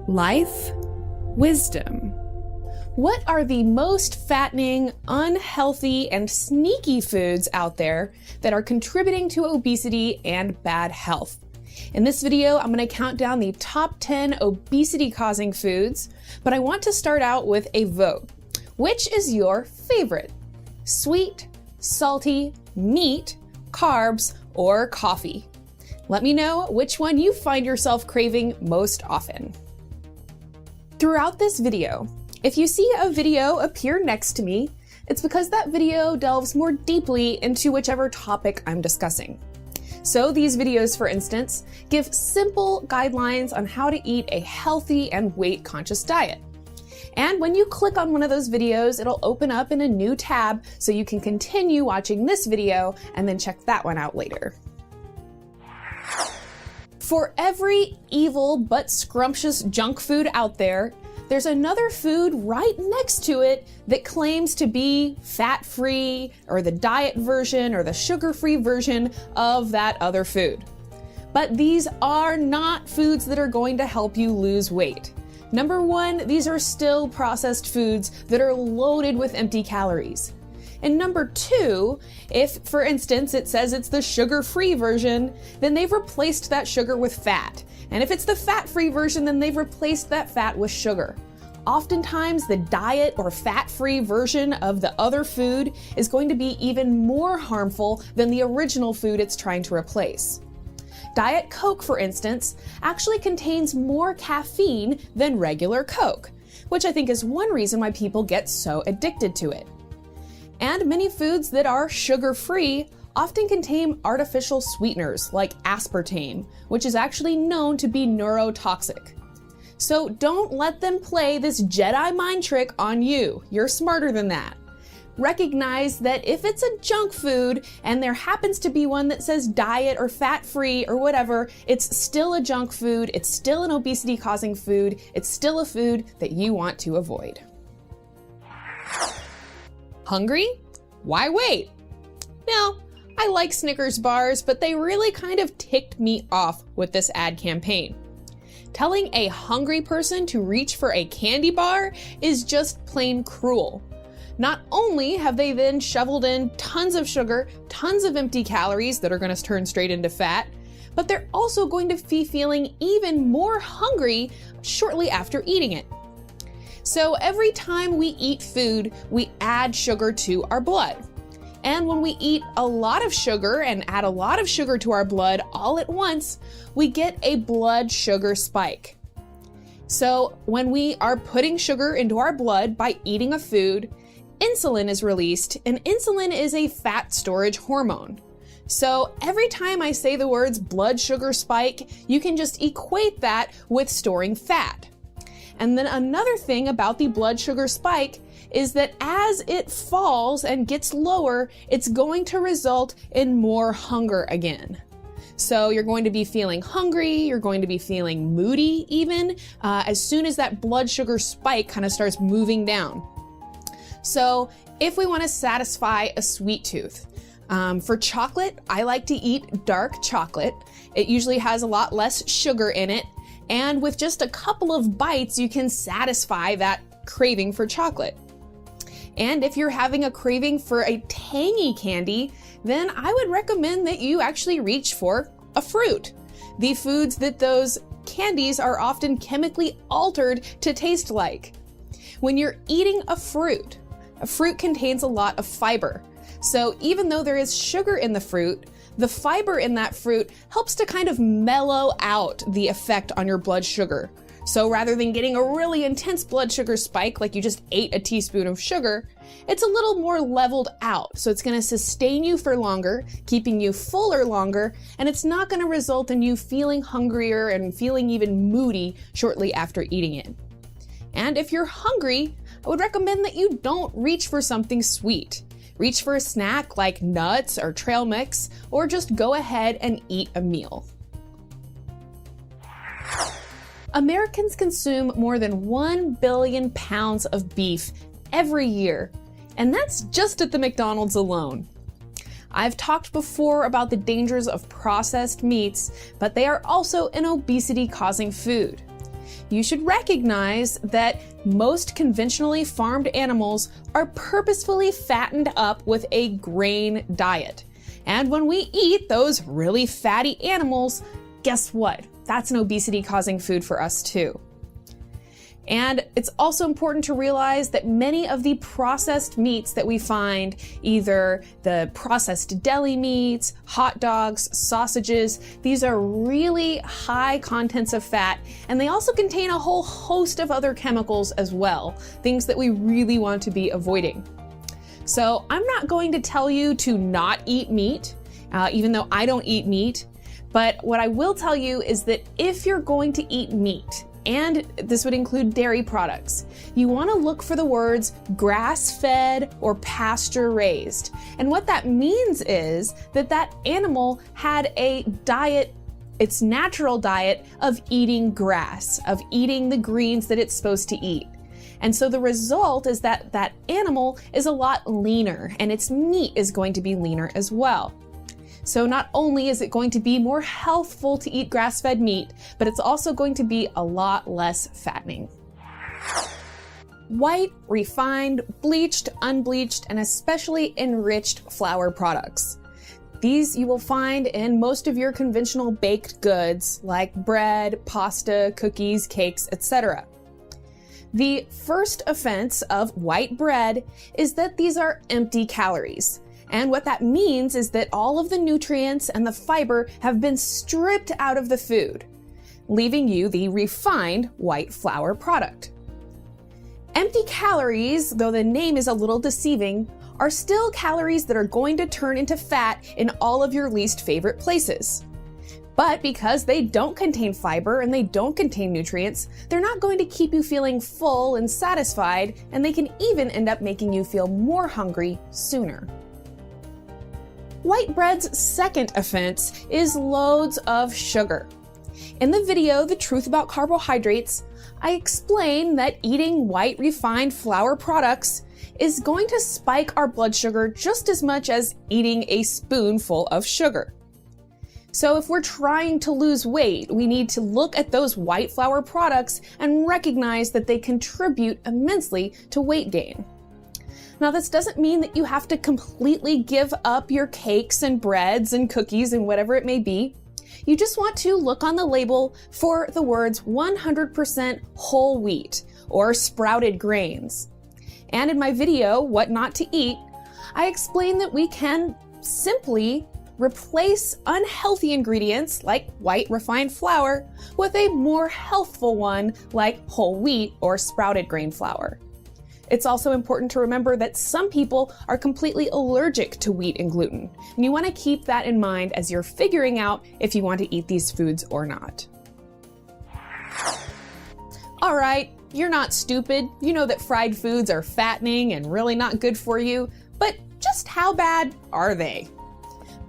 Life wisdom. What are the most fattening, unhealthy, and sneaky foods out there that are contributing to obesity and bad health? In this video, I'm going to count down the top 10 obesity-causing foods, but I want to start out with a vote. Which is your favorite? Sweet, salty, meat, carbs, or coffee? Let me know which one you find yourself craving most often. Throughout this video, if you see a video appear next to me, it's because that video delves more deeply into whichever topic I'm discussing. So these videos, for instance, give simple guidelines on how to eat a healthy and weight-conscious diet. And when you click on one of those videos, it'll open up in a new tab so you can continue watching this video and then check that one out later. For every evil but scrumptious junk food out there, there's another food right next to it that claims to be fat-free or the diet version or the sugar-free version of that other food. But these are not foods that are going to help you lose weight. Number one, these are still processed foods that are loaded with empty calories. And number two, if, for instance, it says it's the sugar-free version, then they've replaced that sugar with fat. And if it's the fat-free version, then they've replaced that fat with sugar. Oftentimes, the diet or fat-free version of the other food is going to be even more harmful than the original food it's trying to replace. Diet Coke, for instance, actually contains more caffeine than regular Coke, which I think is one reason why people get so addicted to it. And many foods that are sugar-free often contain artificial sweeteners like aspartame, which is actually known to be neurotoxic. So don't let them play this Jedi mind trick on you. You're smarter than that. Recognize that if it's a junk food and there happens to be one that says diet or fat-free or whatever, it's still a junk food, it's still an obesity-causing food, it's still a food that you want to avoid. Hungry? Why wait? Now, I like Snickers bars, but they really kind of ticked me off with this ad campaign. Telling a hungry person to reach for a candy bar is just plain cruel. Not only have they then shoveled in tons of sugar, tons of empty calories that are going to turn straight into fat, but they're also going to be feeling even more hungry shortly after eating it. So every time we eat food, we add sugar to our blood. And when we eat a lot of sugar and add a lot of sugar to our blood all at once, we get a blood sugar spike. So when we are putting sugar into our blood by eating a food, insulin is released, and insulin is a fat storage hormone. So every time I say the words blood sugar spike, you can just equate that with storing fat. And then another thing about the blood sugar spike is that as it falls and gets lower, it's going to result in more hunger again. So you're going to be feeling hungry, you're going to be feeling moody even, as soon as that blood sugar spike kind of starts moving down. So if we want to satisfy a sweet tooth, for chocolate, I like to eat dark chocolate. It usually has a lot less sugar in it. And with just a couple of bites, you can satisfy that craving for chocolate. And if you're having a craving for a tangy candy, then I would recommend that you actually reach for a fruit. The foods that those candies are often chemically altered to taste like. When you're eating a fruit contains a lot of fiber. So even though there is sugar in the fruit, the fiber in that fruit helps to kind of mellow out the effect on your blood sugar. So rather than getting a really intense blood sugar spike like you just ate a teaspoon of sugar, it's a little more leveled out. So it's going to sustain you for longer, keeping you fuller longer, and it's not going to result in you feeling hungrier and feeling even moody shortly after eating it. And if you're hungry, I would recommend that you don't reach for something sweet. Reach for a snack like nuts or trail mix, or just go ahead and eat a meal. Americans consume more than 1 billion pounds of beef every year, and that's just at the McDonald's alone. I've talked before about the dangers of processed meats, but they are also an obesity-causing food. You should recognize that most conventionally farmed animals are purposefully fattened up with a grain diet. And when we eat those really fatty animals, guess what? That's an obesity-causing food for us too. And it's also important to realize that many of the processed meats that we find, either the processed deli meats, hot dogs, sausages, these are really high contents of fat, and they also contain a whole host of other chemicals as well, things that we really want to be avoiding. So I'm not going to tell you to not eat meat, even though I don't eat meat, but what I will tell you is that if you're going to eat meat, and this would include dairy products, you want to look for the words grass-fed or pasture-raised. And what that means is that that animal had a diet, its natural diet of eating grass, of eating the greens that it's supposed to eat. And so the result is that that animal is a lot leaner, and its meat is going to be leaner as well. So not only is it going to be more healthful to eat grass-fed meat, but it's also going to be a lot less fattening. White, refined, bleached, unbleached, and especially enriched flour products. These you will find in most of your conventional baked goods like bread, pasta, cookies, cakes, etc. The first offense of white bread is that these are empty calories. And what that means is that all of the nutrients and the fiber have been stripped out of the food, leaving you the refined white flour product. Empty calories, though the name is a little deceiving, are still calories that are going to turn into fat in all of your least favorite places. But because they don't contain fiber and they don't contain nutrients, they're not going to keep you feeling full and satisfied, and they can even end up making you feel more hungry sooner. White bread's second offense is loads of sugar. In the video, The Truth About Carbohydrates, I explain that eating white refined flour products is going to spike our blood sugar just as much as eating a spoonful of sugar. So if we're trying to lose weight, we need to look at those white flour products and recognize that they contribute immensely to weight gain. Now, this doesn't mean that you have to completely give up your cakes and breads and cookies and whatever it may be. You just want to look on the label for the words 100% whole wheat or sprouted grains. And in my video, What Not to Eat, I explain that we can simply replace unhealthy ingredients like white refined flour with a more healthful one like whole wheat or sprouted grain flour. It's also important to remember that some people are completely allergic to wheat and gluten, and you want to keep that in mind as you're figuring out if you want to eat these foods or not. All right, you're not stupid. You know that fried foods are fattening and really not good for you, but just how bad are they?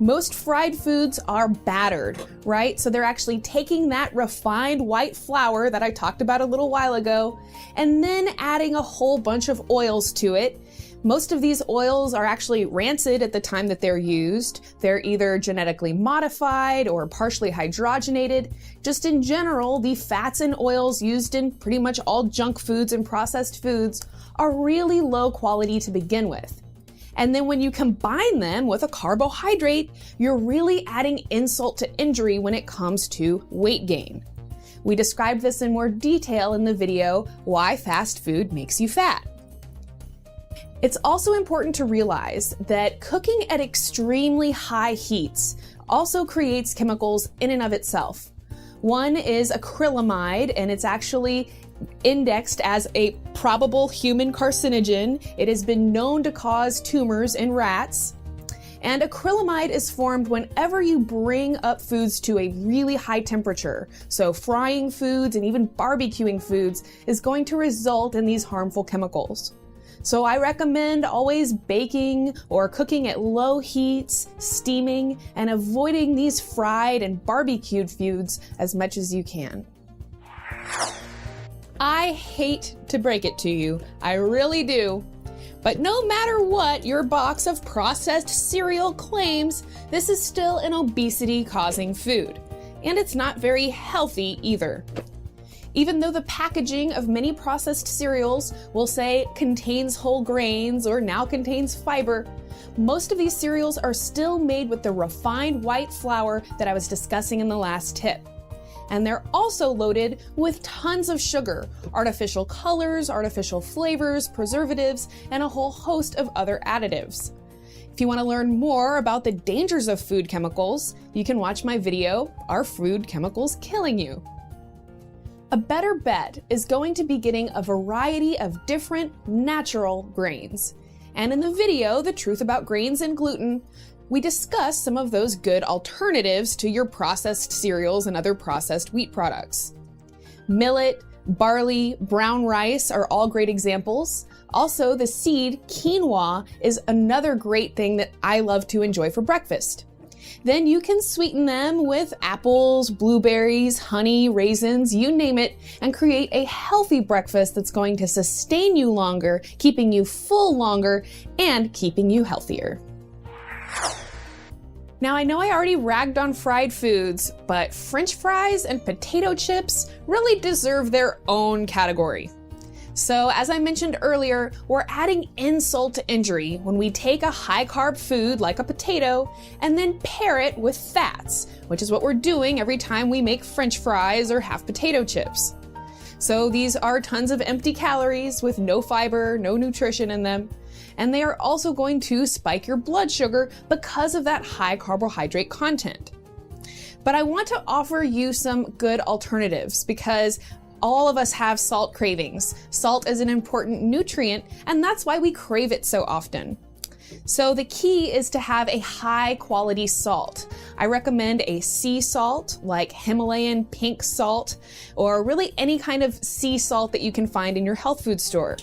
Most fried foods are battered, right? So they're actually taking that refined white flour that I talked about a little while ago and then adding a whole bunch of oils to it. Most of these oils are actually rancid at the time that they're used. They're either genetically modified or partially hydrogenated. Just in general, the fats and oils used in pretty much all junk foods and processed foods are really low quality to begin with. And then when you combine them with a carbohydrate, you're really adding insult to injury when it comes to weight gain. We described this in more detail in the video, Why Fast Food Makes You Fat. It's also important to realize that cooking at extremely high heats also creates chemicals in and of itself. One is acrylamide, and it's actually indexed as a probable human carcinogen. It has been known to cause tumors in rats. And acrylamide is formed whenever you bring up foods to a really high temperature. So frying foods and even barbecuing foods is going to result in these harmful chemicals. So I recommend always baking or cooking at low heats, steaming, and avoiding these fried and barbecued foods as much as you can. I hate to break it to you, I really do. But no matter what your box of processed cereal claims, this is still an obesity-causing food. And it's not very healthy either. Even though the packaging of many processed cereals will say contains whole grains or now contains fiber, most of these cereals are still made with the refined white flour that I was discussing in the last tip. And they're also loaded with tons of sugar, artificial colors, artificial flavors, preservatives, and a whole host of other additives. If you want to learn more about the dangers of food chemicals, you can watch my video, Are Food Chemicals Killing You? A better bet is going to be getting a variety of different natural grains. And in the video, The Truth About Grains and Gluten, we discuss some of those good alternatives to your processed cereals and other processed wheat products. Millet, barley, brown rice are all great examples. Also, the seed quinoa is another great thing that I love to enjoy for breakfast. Then you can sweeten them with apples, blueberries, honey, raisins, you name it, and create a healthy breakfast that's going to sustain you longer, keeping you full longer, and keeping you healthier. Now, I know I already ragged on fried foods, but French fries and potato chips really deserve their own category. So, as I mentioned earlier, we're adding insult to injury when we take a high-carb food like a potato and then pair it with fats, which is what we're doing every time we make French fries or have potato chips. So these are tons of empty calories with no fiber, no nutrition in them. And they are also going to spike your blood sugar because of that high carbohydrate content. But I want to offer you some good alternatives because all of us have salt cravings. Salt is an important nutrient, and that's why we crave it so often. So the key is to have a high quality salt. I recommend a sea salt like Himalayan pink salt, or really any kind of sea salt that you can find in your health food store.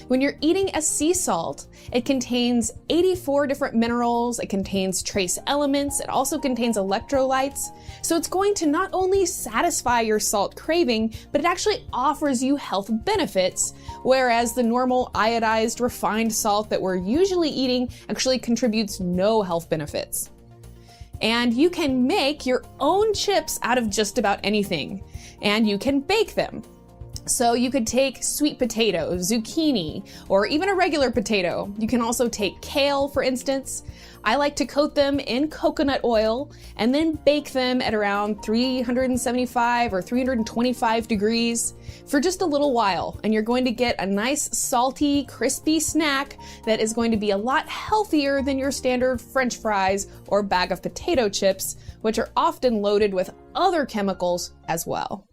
When you're eating a sea salt, it contains 84 different minerals, it contains trace elements, it also contains electrolytes. So it's going to not only satisfy your salt craving, but it actually offers you health benefits, whereas the normal iodized refined salt that we're usually eating actually contributes no health benefits. And you can make your own chips out of just about anything, and you can bake them. So you could take sweet potato, zucchini, or even a regular potato. You can also take kale, for instance. I like to coat them in coconut oil and then bake them at around 375 or 325 degrees for just a little while. And you're going to get a nice, salty, crispy snack that is going to be a lot healthier than your standard French fries or bag of potato chips, which are often loaded with other chemicals as well.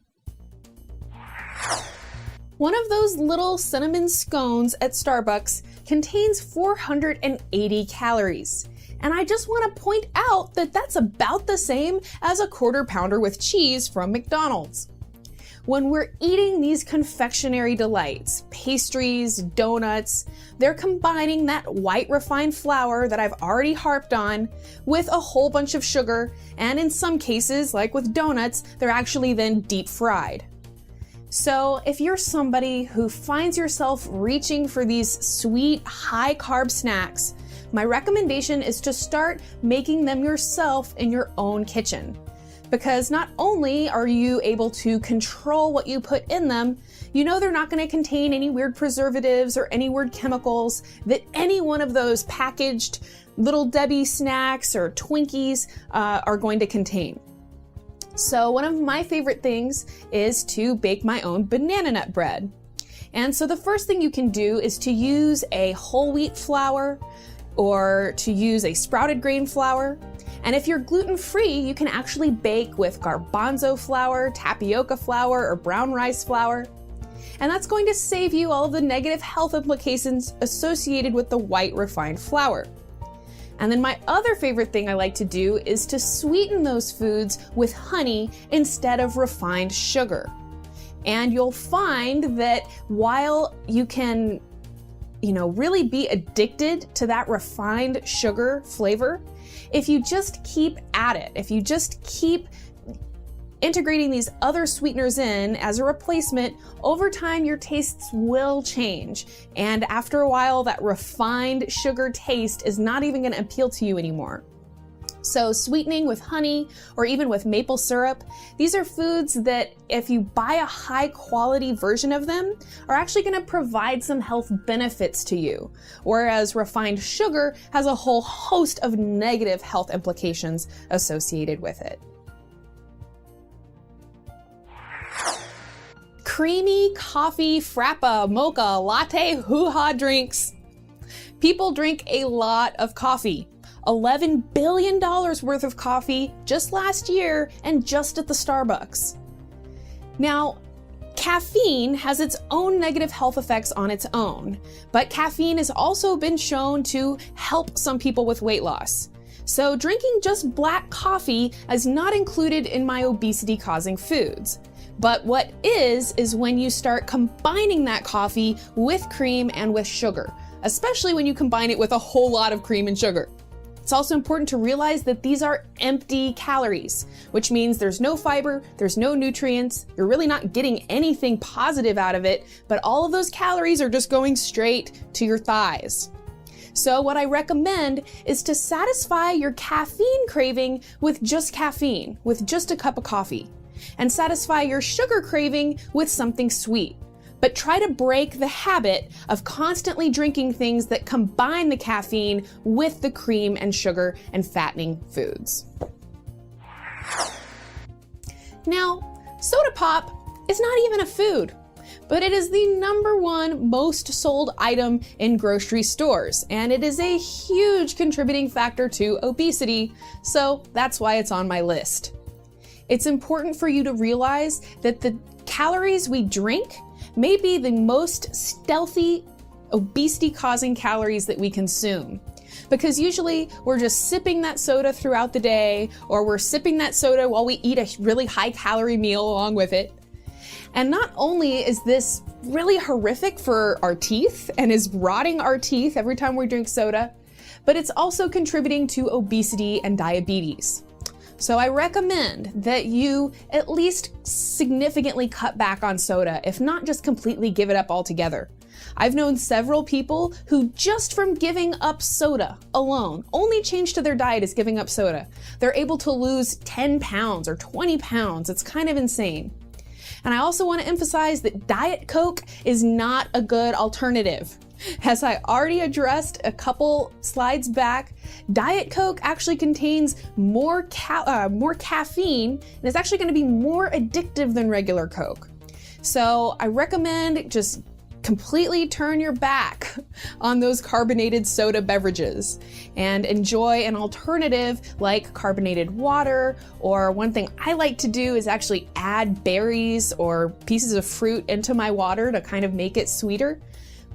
One of those little cinnamon scones at Starbucks contains 480 calories. And I just want to point out that that's about the same as a quarter pounder with cheese from McDonald's. When we're eating these confectionery delights, pastries, donuts, they're combining that white refined flour that I've already harped on with a whole bunch of sugar, and in some cases, like with donuts, they're actually then deep fried. So if you're somebody who finds yourself reaching for these sweet, high-carb snacks, my recommendation is to start making them yourself in your own kitchen. Because not only are you able to control what you put in them, you know they're not going to contain any weird preservatives or any weird chemicals that any one of those packaged Little Debbie snacks or Twinkies are going to contain. So one of my favorite things is to bake my own banana nut bread. And so the first thing you can do is to use a whole wheat flour or to use a sprouted grain flour. And if you're gluten-free, you can actually bake with garbanzo flour, tapioca flour, or brown rice flour. And that's going to save you all of the negative health implications associated with the white refined flour. And then my other favorite thing I like to do is to sweeten those foods with honey instead of refined sugar. And you'll find that while you can, really be addicted to that refined sugar flavor, if you just keep at it, if you just keep integrating these other sweeteners in as a replacement, over time your tastes will change. And after a while, that refined sugar taste is not even going to appeal to you anymore. So sweetening with honey or even with maple syrup, these are foods that if you buy a high quality version of them are actually going to provide some health benefits to you, whereas refined sugar has a whole host of negative health implications associated with it. Creamy coffee, frappa, mocha, latte, hoo-ha drinks. People drink a lot of coffee. $11 billion worth of coffee just last year and just at the Starbucks. Now, caffeine has its own negative health effects on its own, but caffeine has also been shown to help some people with weight loss. So drinking just black coffee is not included in my obesity-causing foods. But what is when you start combining that coffee with cream and with sugar, especially when you combine it with a whole lot of cream and sugar. It's also important to realize that these are empty calories, which means there's no fiber, there's no nutrients, you're really not getting anything positive out of it, but all of those calories are just going straight to your thighs. So what I recommend is to satisfy your caffeine craving with just caffeine, with just a cup of coffee, and satisfy your sugar craving with something sweet. But try to break the habit of constantly drinking things that combine the caffeine with the cream and sugar and fattening foods. Now, soda pop is not even a food, but it is the #1 most sold item in grocery stores, and it is a huge contributing factor to obesity, so that's why it's on my list. It's important for you to realize that the calories we drink may be the most stealthy obesity-causing calories that we consume. Because usually we're just sipping that soda throughout the day, or we're sipping that soda while we eat a really high-calorie meal along with it. And not only is this really horrific for our teeth and is rotting our teeth every time we drink soda, but it's also contributing to obesity and diabetes. So I recommend that you at least significantly cut back on soda, if not just completely give it up altogether. I've known several people who just from giving up soda alone, only change to their diet is giving up soda. They're able to lose 10 pounds or 20 pounds. It's kind of insane. And I also want to emphasize that Diet Coke is not a good alternative. As I already addressed a couple slides back, Diet Coke actually contains more caffeine and is actually going to be more addictive than regular Coke. So I recommend just completely turn your back on those carbonated soda beverages and enjoy an alternative like carbonated water, or one thing I like to do is actually add berries or pieces of fruit into my water to kind of make it sweeter.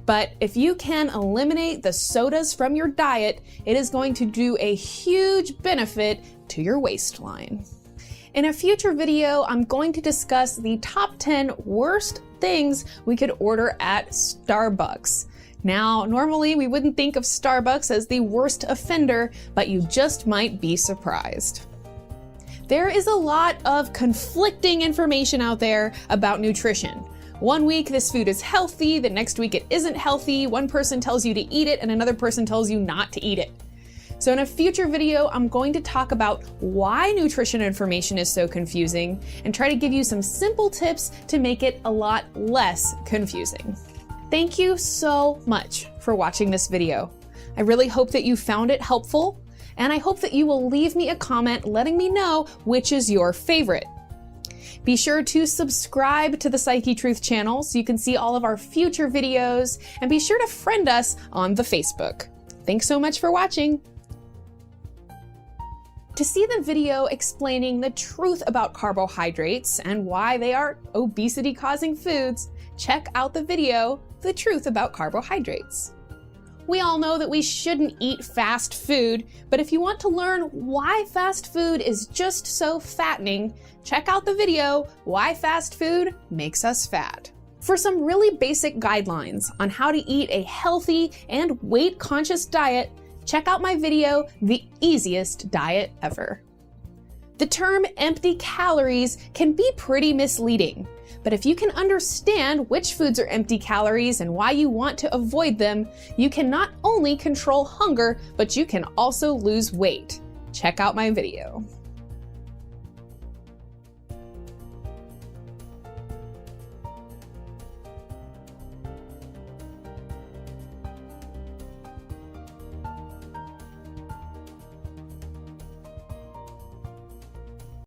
But if you can eliminate the sodas from your diet, it is going to do a huge benefit to your waistline. In a future video, I'm going to discuss the top 10 worst things we could order at Starbucks. Now, normally we wouldn't think of Starbucks as the worst offender, but you just might be surprised. There is a lot of conflicting information out there about nutrition. One week this food is healthy, the next week it isn't healthy. One person tells you to eat it and another person tells you not to eat it. So in a future video, I'm going to talk about why nutrition information is so confusing and try to give you some simple tips to make it a lot less confusing. Thank you so much for watching this video. I really hope that you found it helpful, and I hope that you will leave me a comment letting me know which is your favorite. Be sure to subscribe to the Psyche Truth channel so you can see all of our future videos, and be sure to friend us on the Facebook. Thanks so much for watching. To see the video explaining the truth about carbohydrates and why they are obesity-causing foods, check out the video, The Truth About Carbohydrates. We all know that we shouldn't eat fast food, but if you want to learn why fast food is just so fattening, check out the video, Why Fast Food Makes Us Fat. For some really basic guidelines on how to eat a healthy and weight-conscious diet, check out my video, The Easiest Diet Ever. The term empty calories can be pretty misleading, but if you can understand which foods are empty calories and why you want to avoid them, you can not only control hunger, but you can also lose weight. check out my video.